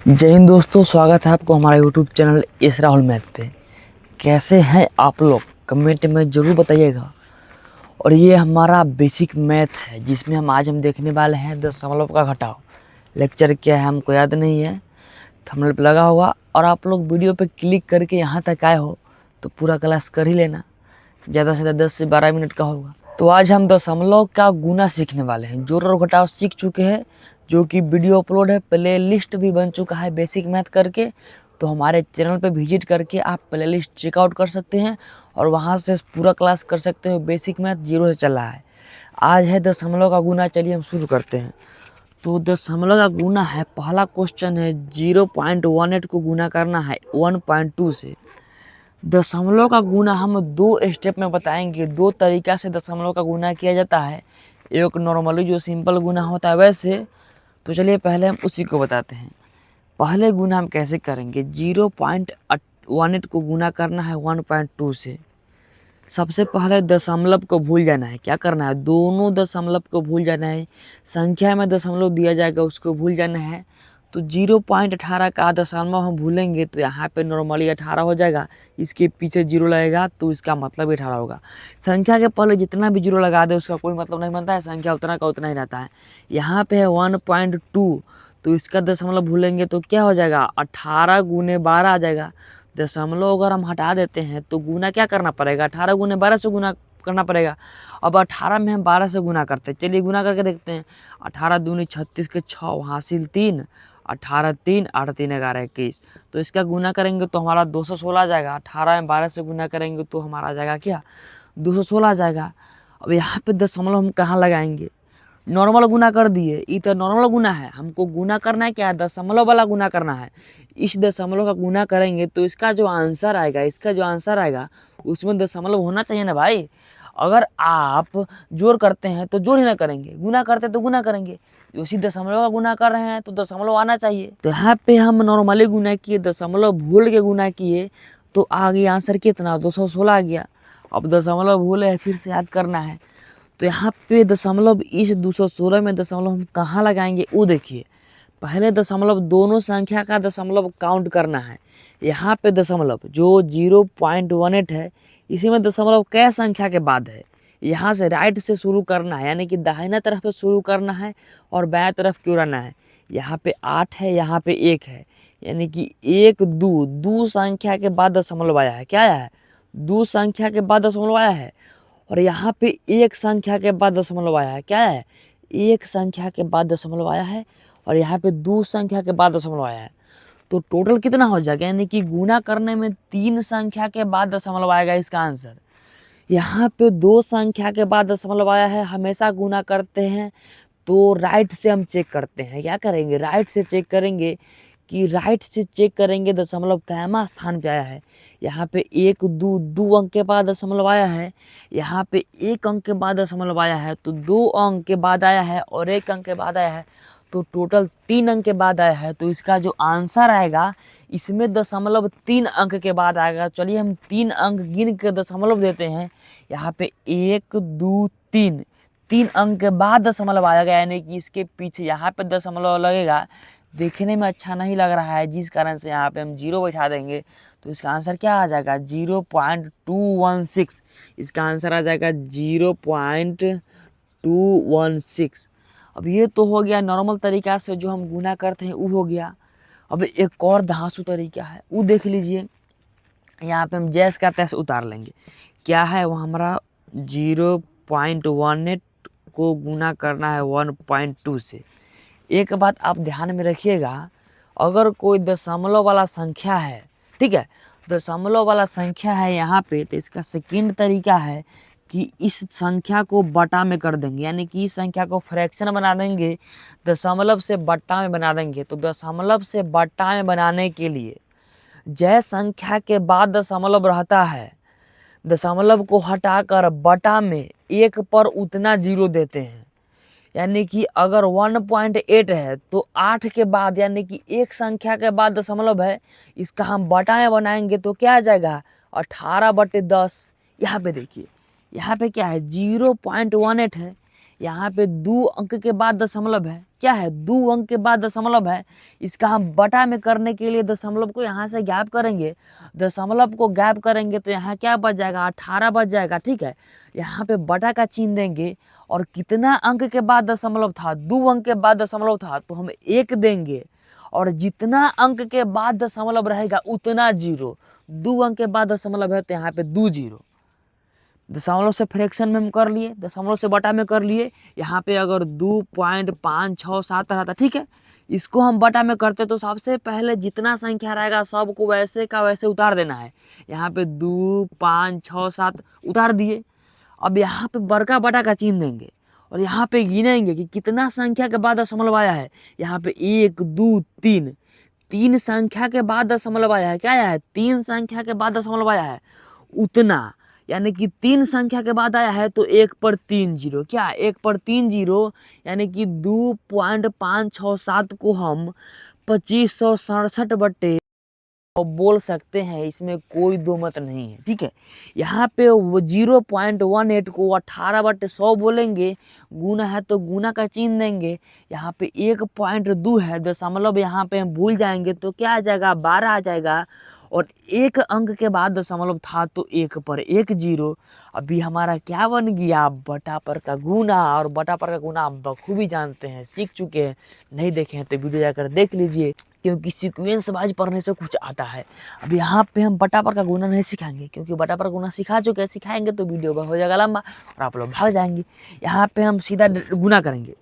जय हिंद दोस्तों, स्वागत है आपको हमारे YouTube channel S Rahul math पे। कैसे हैं आप लोग, कमेंट में ज़रूर बताइएगा। और ये हमारा बेसिक मैथ है जिसमें हम देखने वाले हैं दशमलव का घटाव। लेक्चर क्या है हमको याद नहीं है, थंबनेल पे लगा होगा। और आप लोग वीडियो पे क्लिक करके यहाँ तक आए हो तो पूरा क्लास कर ही लेना, ज़्यादा से ज़्यादा 10 से 12 मिनट का होगा। तो आज हम दशमलव का गुना सीखने वाले हैं। जोड़ और घटाव सीख चुके हैं, जो कि वीडियो अपलोड है, प्ले लिस्ट भी बन चुका है बेसिक मैथ करके। तो हमारे चैनल पे विजिट करके आप प्ले लिस्ट चेकआउट कर सकते हैं और वहाँ से पूरा क्लास कर सकते हो। बेसिक मैथ जीरो से चल रहा है। आज है दशमलव का गुना। चलिए हम शुरू करते हैं। तो दशमलव का गुना है, पहला क्वेश्चन है 0.18 को गुना करना है 1.2 से। दशमलव का गुना हम दो स्टेप में बताएंगे। दो तरीका से दशमलव का गुना किया जाता है। एक नॉर्मली जो सिंपल गुना होता है वैसे। तो चलिए पहले हम उसी को बताते हैं। पहले गुना हम कैसे करेंगे, 0.18 को गुना करना है 1.2 से। सबसे पहले दशमलव को भूल जाना है। क्या करना है, दोनों दशमलव को भूल जाना है। संख्या में दशमलव दिया जाएगा उसको भूल जाना है। तो 0.18 का दशमलव हम भूलेंगे तो यहाँ पे नॉर्मली 18 हो जाएगा। इसके पीछे जीरो लगेगा तो इसका मतलब 18 होगा। संख्या के पहले जितना भी जीरो लगा दे उसका कोई मतलब नहीं बनता है, संख्या उतना का उतना ही रहता है। यहाँ पे है 1.2, तो इसका दशमलव भूलेंगे तो क्या हो जाएगा, 18 गुने 12 आ जाएगा। दशमलव अगर हम हटा देते हैं तो गुना क्या करना पड़ेगा, 18 गुने 12 से गुना करना पड़ेगा। अब 18 में हम 12 से गुना करते हैं। चलिए गुना करके देखते हैं। 18 दूनी 36 के 6 हासिल 3, 18 3 8 3 11 21। तो इसका गुना करेंगे तो हमारा 216 आ जाएगा। 18 में 12 से गुना करेंगे तो हमारा आ जाएगा क्या, 216 आ जाएगा। अब यहाँ पे दशमलव हम कहाँ लगाएंगे, नॉर्मल गुना कर दिए। ये तो नॉर्मल गुना है, हमको गुना करना है क्या, दशमलव वाला गुना करना है। इस दशमलव का गुना करेंगे तो इसका जो आंसर आएगा उसमें दशमलव होना चाहिए ना भाई। अगर आप जोड़ करते हैं तो जोड़ ही ना करेंगे, गुना करते हैं तो गुना करेंगे। उसी दशमलव का गुना कर रहे हैं तो दशमलव आना चाहिए। तो यहाँ पे हम नॉर्मली गुना किए, दशमलव भूल के गुना किए तो आ गया आंसर कितना, 216 आ गया। अब दशमलव भूले है, फिर से याद करना है। तो यहाँ पे दशमलव, इस 216 में दशमलव हम कहाँ लगाएंगे वो देखिए। पहले दशमलव दोनों संख्या का दशमलव काउंट करना है। यहाँ पे दशमलव जो 0.18 है, इसी में दशमलव कै संख्या के बाद है। यहाँ से राइट से शुरू करना है, यानी कि दाहिना तरफ से शुरू करना है और बाएं तरफ क्यों रहना है। यहाँ पे 8 है, यहाँ पे 1 है, यानी कि 1 2 दो संख्या के बाद दशमलव आया है। क्या आया है, दो संख्या के बाद दशमलव आया है। और यहाँ पे एक संख्या के बाद दशमलव आया है। क्या है, एक संख्या के बाद दशमलव आया है। और यहाँ पे दो संख्या के बाद दशमलव आया है। तो टोटल कितना हो जाएगा, यानी कि गुना करने में तीन संख्या के बाद दशमलव आएगा इसका आंसर। यहाँ पे दो संख्या के बाद दशमलव आया है। हमेशा गुना करते हैं तो राइट से हम चेक करते हैं। क्या करेंगे, राइट से चेक करेंगे कि राइट से चेक करेंगे दशमलव कैमा स्थान पे आया है। यहाँ पे एक दो अंक के बाद दशमलव आया है। यहाँ पे एक अंक के बाद दशमलव आया है, तो 2 अंक के बाद आया है और 1 अंक के बाद आया है, तो टोटल 3 अंक के बाद आया है। तो इसका जो आंसर आएगा इसमें दशमलव 3 अंक के बाद आएगा। चलिए हम 3 अंक गिन के दशमलव देते हैं। यहाँ पे 1 2 3, 3 अंक के बाद दशमलव आएगा, यानी कि इसके पीछे यहाँ पे दशमलव लगेगा। देखने में अच्छा नहीं लग रहा है, जिस कारण से यहाँ पे हम जीरो बैठा देंगे। तो इसका आंसर क्या आ जाएगा, 0.216। इसका आंसर आ जाएगा 0.216। अब ये तो हो गया नॉर्मल तरीका से जो हम गुना करते हैं, वो हो गया। अब एक और धांसू तरीका है, वो देख लीजिए। यहाँ पे हम जैस का तैस उतार लेंगे। क्या है वो हमारा, 0.18 को गुना करना है 1.2 से। एक बात आप ध्यान में रखिएगा, अगर कोई दशमलव वाला संख्या है, ठीक है, दशमलव वाला संख्या है यहाँ पे, तो इसका सेकंड तरीका है कि इस संख्या को बटा में कर देंगे, यानी कि इस संख्या को फ्रैक्शन बना देंगे, दशमलव से बट्टा में बना देंगे। तो दशमलव से बट्टा में बनाने के लिए जय संख्या के बाद दशमलव रहता है, दशमलव को हटाकर बटा में एक पर उतना जीरो देते हैं। यानी कि अगर 1.8 है तो 8 के बाद, यानी कि एक संख्या के बाद दशमलव है, इसका हम बटा में बनाएंगे तो क्या आ जाएगा, 18/10। यहाँ पे देखिए, यहाँ पे क्या है, 0.18 है, यहाँ पे 2 अंक के बाद दशमलव है, क्या है 2 अंक के बाद दशमलव है। इसका हम बटा में करने के लिए दशमलव को यहाँ से गैप करेंगे, दशमलव को गैप करेंगे तो यहाँ क्या बच जाएगा 18 बच जाएगा, ठीक है। यहाँ पे बटा का चिन्ह देंगे और कितना अंक के बाद दशमलव था, 2 अंक के बाद दशमलव था तो हम 1 देंगे, और जितना अंक के बाद दशमलव रहेगा उतना जीरो। 2 अंक के बाद दशमलव है तो यहाँ पे 2 जीरो। दशमलव से फ्रैक्शन में हम कर लिए, दशमलव से बटा में कर लिए। यहाँ पे अगर 2.567 रहता, ठीक है, इसको हम बटा में करते तो सबसे पहले जितना संख्या रहेगा सबको वैसे का वैसे उतार देना है। यहाँ पे 2.567 उतार दिए। अब यहाँ पे बड़का बटा का चिन्ह देंगे और यहाँ पे गिनेंगे कि कितना संख्या के बाद दशमलव आया है। यहाँ पे 1 2 3, 3 संख्या के बाद दशमलव आया है, क्या आया है 3 संख्या के बाद दशमलव आया है उतना, यानी कि 3 संख्या के बाद आया है तो 1 पर 3 जीरो, क्या 1 पर 3 जीरो, यानी कि 2.567 को हम 2567 बटे बोल सकते हैं, इसमें कोई दो मत नहीं है, ठीक है। यहाँ पे 0.18 को 18/100 बोलेंगे, गुना है तो गुना का चिन्ह देंगे। यहाँ पे 1.2 है, दशमलव यहाँ पे हम भूल जाएंगे तो क्या आ जाएगा 12 आ जाएगा, और 1 अंक के बाद दशमलव था तो 1 पर 1 जीरो। अभी हमारा क्या बन गया बटा पर का गुना, और बटा पर का गुना आप बखूबी जानते हैं, सीख चुके हैं, नहीं देखे हैं तो वीडियो जाकर देख लीजिए, क्योंकि सीक्वेंस वाइज पढ़ने से कुछ आता है। अब यहाँ पे हम बटा पर का गुना नहीं सिखाएंगे, क्योंकि बटा पर गुना सिखा चुके हैं, सिखाएंगे तो वीडियो हो जाएगा लंबा और आप लोग भाग जाएंगे। यहाँ पे हम सीधा गुना करेंगे,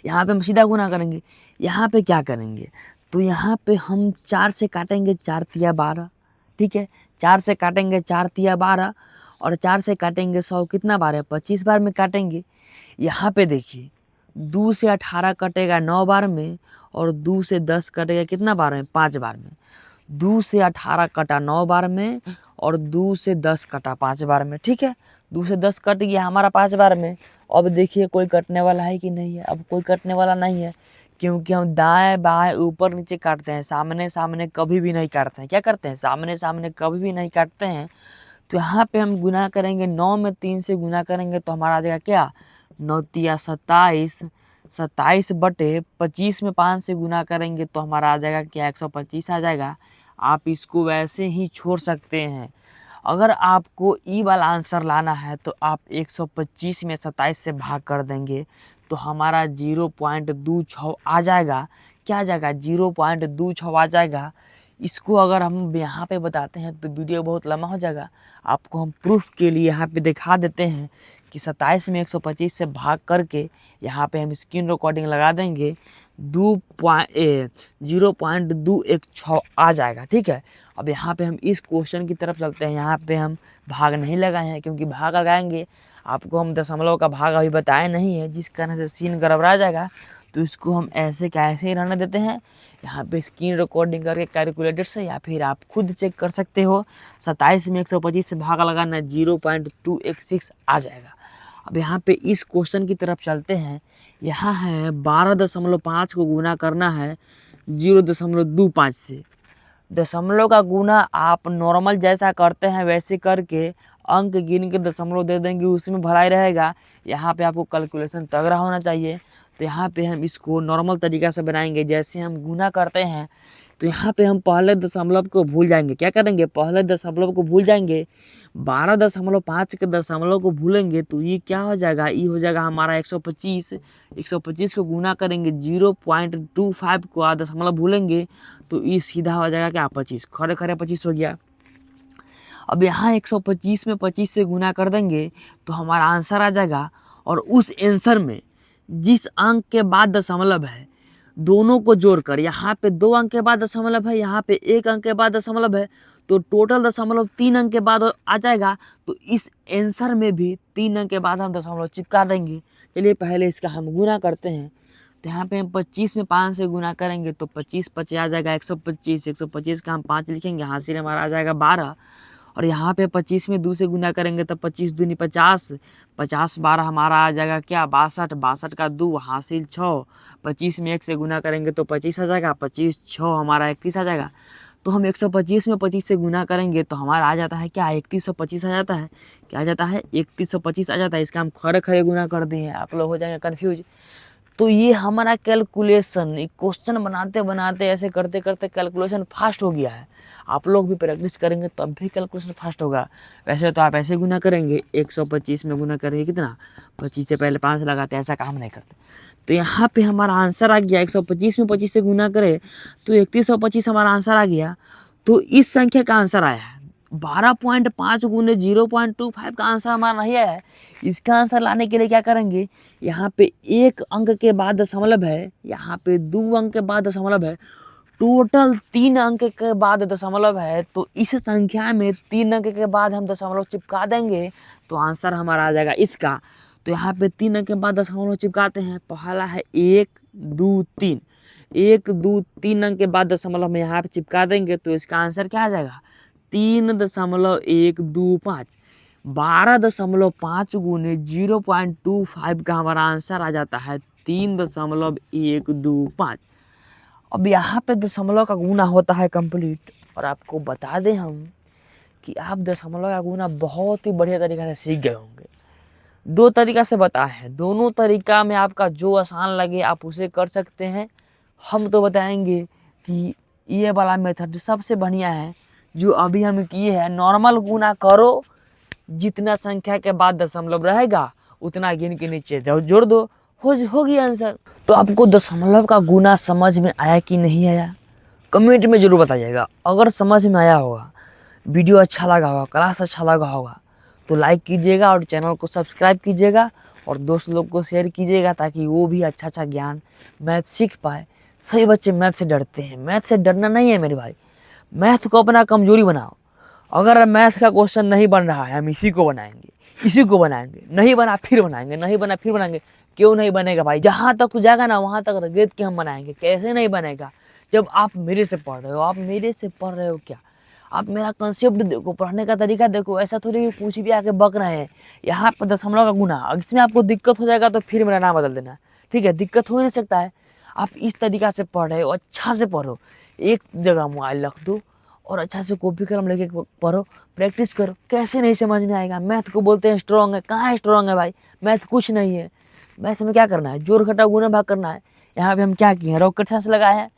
यहाँ पे हम सीधा गुना करेंगे। यहाँ पे क्या करेंगे तो यहाँ पे हम 4 से काटेंगे, 4 तिया 12, ठीक है, 4 से काटेंगे 4 तिया 12, और 4 से काटेंगे 100 कितना बार है 25 बार में काटेंगे। यहाँ पे देखिए 2 से 18 कटेगा 9 बार में, और 2 से 10 कटेगा कितना बार में 5 बार में। 2 से 18 कटा 9 बार में, और 2 से 10 कटा 5 बार में, ठीक है। 2 से 10 कट गया हमारा 5 बार में। अब देखिए कोई कटने वाला है कि नहीं है, अब कोई कटने वाला नहीं है, क्योंकि हम दाएं बाएं ऊपर नीचे काटते हैं, सामने सामने कभी भी नहीं काटते हैं। क्या करते हैं सामने सामने कभी भी नहीं काटते हैं। तो यहाँ पे हम गुना करेंगे, 9 में 3 से गुना करेंगे तो हमारा आ जाएगा क्या 9 तिया 27, 27 बटे 25 में 5 से गुना करेंगे तो हमारा आ जाएगा क्या 125 आ जाएगा। आप इसको वैसे ही छोड़ सकते हैं। अगर आपको ई वाला आंसर लाना है तो आप 125 में 27 से भाग कर देंगे तो हमारा 0.26 आ जाएगा। क्या आ जाएगा 0.26 आ जाएगा। इसको अगर हम यहाँ पे बताते हैं तो वीडियो बहुत लंबा हो जाएगा। आपको हम प्रूफ के लिए यहाँ पे दिखा देते हैं कि 27 में 125 से भाग करके यहाँ पे हम स्क्रीन रिकॉर्डिंग लगा देंगे, 0.216 आ जाएगा, ठीक है। अब यहाँ पे हम इस क्वेश्चन की तरफ चलते हैं। यहाँ पे हम भाग नहीं लगाए हैं, क्योंकि भाग लगाएंगे आपको हम दशमलव का भाग अभी बताए नहीं है, जिस कारण से सीन गड़बड़ा जाएगा। तो इसको हम ऐसे कैसे ही रहने देते हैं। यहाँ पे स्क्रीन रिकॉर्डिंग करके कैलकुलेटर से, या फिर आप खुद चेक कर सकते हो। 27 में 125 से भाग लगाना 0.216 आ जाएगा। अब यहाँ पे इस क्वेश्चन की तरफ चलते हैं। यहाँ है 12.5 को गुना करना है 0.25 से। दशमलव का गुना आप नॉर्मल जैसा करते हैं वैसे करके अंक गिन के दशमलव दे देंगे, उसमें भलाई रहेगा। यहाँ पे आपको कैलकुलेशन तगड़ा होना चाहिए। तो यहाँ पे हम इसको नॉर्मल तरीक़ा से बनाएंगे, जैसे हम गुना करते हैं। तो यहाँ पे हम पहले दशमलव को भूल जाएंगे। क्या करेंगे पहले दशमलव को भूल जाएंगे, 12.5 के दशमलव को भूलेंगे तो ये क्या हो जाएगा, ये हो जाएगा हमारा 125। 125 को गुना करेंगे 0.25 को दशमलव भूलेंगे तो ये सीधा हो जाएगा क्या 25, खड़े खड़े 25 हो गया। अब यहाँ 125 में 25 से गुना कर देंगे तो हमारा आंसर आ जाएगा। और उस आंसर में जिस अंक के बाद दशमलव है दोनों को जोड़कर, यहाँ पे 2 अंक के बाद दशमलव है, यहाँ पे 1 अंक के बाद दशमलव है, तो टोटल दशमलव 3 अंक के बाद आ जाएगा। तो इस आंसर में भी 3 अंक के बाद हम दशमलव चिपका देंगे। चलिए पहले इसका हम गुना करते हैं। तो यहाँ पे हम 25 में 5 से गुना करेंगे तो 25 25 आ जाएगा 125। 125 का हम 5 लिखेंगे, हासिल हमारा आ जाएगा 12। और यहाँ पे 25 में 2 से गुना करेंगे तो 25 दूनी 50, 50 12 हमारा आ जाएगा क्या 62। 62 का 2 हासिल 6। 25 में 1 से गुना करेंगे तो 25 आ जाएगा, 25 6 हमारा 31 आ जाएगा। तो हम 125 में 25 से गुना करेंगे तो हमारा आ जाता है क्या, 3125 आ जाता है। क्या आ जाता है, 3125 आ जाता है। इसका हम खड़े खड़े गुना कर दिए हैं, आप लोग हो जाएंगे कन्फ्यूज। तो ये हमारा कैलकुलेशन क्वेश्चन बनाते बनाते ऐसे करते करते कैलकुलेशन फास्ट हो गया है। आप लोग भी प्रैक्टिस करेंगे तब भी कैलकुलेशन फास्ट होगा। वैसे तो आप ऐसे गुना करेंगे, 125 में गुना करेंगे कितना, 25 से पहले 5 लगाते हैं, ऐसा काम नहीं करते। तो यहाँ पे हमारा आंसर आ गया, 125 में 25 से गुना करें तो 3125 हमारा आंसर आ गया। तो इस संख्या का आंसर आया है 12.5 गुने 0.25 का आंसर हमारा नहीं आया है। इसका आंसर लाने के लिए क्या करेंगे, यहाँ पे एक अंक के बाद दशमलव है, यहाँ पे 2 अंक के बाद दशमलव है, टोटल 3 अंक के बाद दशमलव है। तो इस संख्या में 3 अंक के बाद हम दशमलव चिपका देंगे तो आंसर हमारा आ जाएगा इसका। तो यहाँ पे 3 अंक के बाद दशमलव चिपकाते हैं। पहला है 1 2 3, 1 2 3 अंक के बाद दशमलव में यहाँ पे चिपका देंगे तो इसका आंसर क्या आ जाएगा, 3.125। 12.5 गुने 0.25 का हमारा आंसर आ जाता है 3.125। अब यहाँ पे दशमलव का गुना होता है कंप्लीट। और आपको बता दें हम कि आप दशमलव का गुना बहुत ही बढ़िया तरीका से सीख गए होंगे। 2 तरीका से बताए हैं, दोनों तरीका में आपका जो आसान लगे आप उसे कर सकते हैं। हम तो बताएंगे कि ये वाला मेथड सबसे बढ़िया है जो अभी हम किए हैं। नॉर्मल गुना करो, जितना संख्या के बाद दशमलव रहेगा उतना गिन के नीचे जोड़ दो, होगी आंसर। तो आपको दशमलव का गुना समझ में आया कि नहीं आया, कमेंट में जरूर बताइएगा। अगर समझ में आया होगा, वीडियो अच्छा लगा होगा, क्लास अच्छा लगा होगा तो लाइक कीजिएगा और चैनल को सब्सक्राइब कीजिएगा और दोस्त लोग को शेयर कीजिएगा ताकि वो भी अच्छा अच्छा ज्ञान मैथ सीख पाए। सभी बच्चे मैथ से डरते हैं, मैथ से डरना नहीं है मेरे भाई। मैथ को अपना कमजोरी बनाओ। अगर मैथ का क्वेश्चन नहीं बन रहा है हम इसी को बनाएंगे, इसी को बनाएंगे, नहीं बना फिर बनाएंगे, नहीं बना फिर बनाएंगे। क्यों नहीं बनेगा भाई, जहाँ तक तो जाएगा ना वहाँ तक रगेद के हम बनाएंगे। कैसे नहीं बनेगा, जब आप मेरे से पढ़ रहे हो। आप मेरे से पढ़ रहे हो क्या, आप मेरा कंसेप्ट देखो, पढ़ने का तरीका देखो। ऐसा थोड़ी कि कुछ भी आके बक रहे हैं। यहाँ पर दशमलव का गुना, इसमें आपको दिक्कत हो जाएगा तो फिर मेरा नाम बदल देना, ठीक है। दिक्कत हो ही नहीं सकता है। आप इस तरीका से पढ़ रहे हो, अच्छा से पढ़ो। एक जगह मोबाइल रख दो और अच्छा से कॉपी कलम लेके पढ़ो, प्रैक्टिस करो। कैसे नहीं समझ में आएगा। मैथ को बोलते हैं स्ट्रॉन्ग है, कहाँ है स्ट्रॉन्ग है भाई, मैथ कुछ नहीं है। मैथ में क्या करना है, जोड़ घटा गुना भाग करना है। यहाँ पे हम क्या किए हैं, रॉकेट साइंस लगाए हैं।